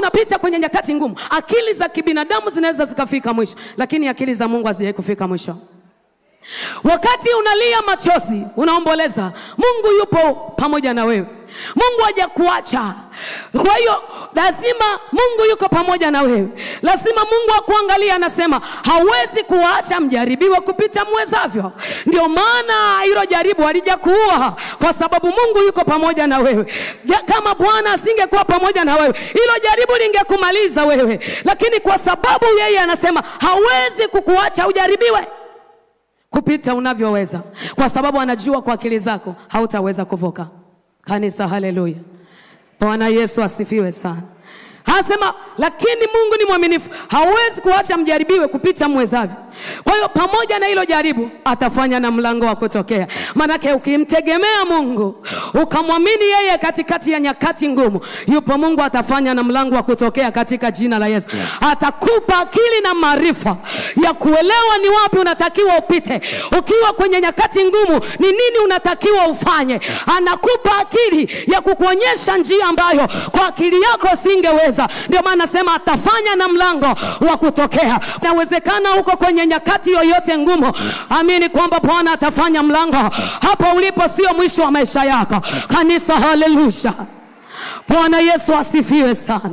unapita kwenye nyakati ngumu, akili za kibinadamu zinaweza zikafika mwisho, lakini akili za Mungu hazijawahi kufika mwisho. Wakati unalia machozi, unaomboleza, Mungu yupo pamoja na wewe. Mungu hajakuacha. Kwa hiyo lazima Mungu yuko pamoja na wewe. Lazima Mungu akuangalia, anasema hawezi kuacha mjaribiwe kupita mwezavyo. Ndio maana hilo jaribu halijakuua, kwa sababu Mungu yuko pamoja na wewe. Kama Bwana asingekuwa pamoja na wewe, hilo jaribu lingekumaliza wewe. Lakini kwa sababu yeye anasema hawezi kukuacha ujaribiwe kupita unavyoweza, kwa sababu anajua kwa akili zako hautaweza kuvuka. Kanisa, haleluya. Bwana Yesu asifiwe sana. Anasema lakini Mungu ni mwaminifu, hawezi kuacha mjaribiwe kupita mwezavyo. Kwa hiyo pamoja na hilo jaribu atafanya na mlango wa kutokea. Manake ukimtegemea Mungu, ukamwamini yeye katikati ya nyakati ngumu, yupo Mungu atafanya na mlango wa kutokea katika jina la Yesu. Atakupa akili na maarifa ya kuelewa ni wapi unatakiwa upite. Ukiwa kwenye nyakati ngumu, ni nini unatakiwa ufanye. Anakupa akili ya kukuonyesha njia ambayo kwa akili yako singeweza. Ndio maana nasema atafanya na mlango wa kutokea. Inawezekana uko kwenye nyakati yoyote ngumu, amini kwamba Bwana atafanya mlango. Hapo ulipo sio mwisho wa maisha yako. Kanisa, haleluya. Bwana Yesu asifiwe sana.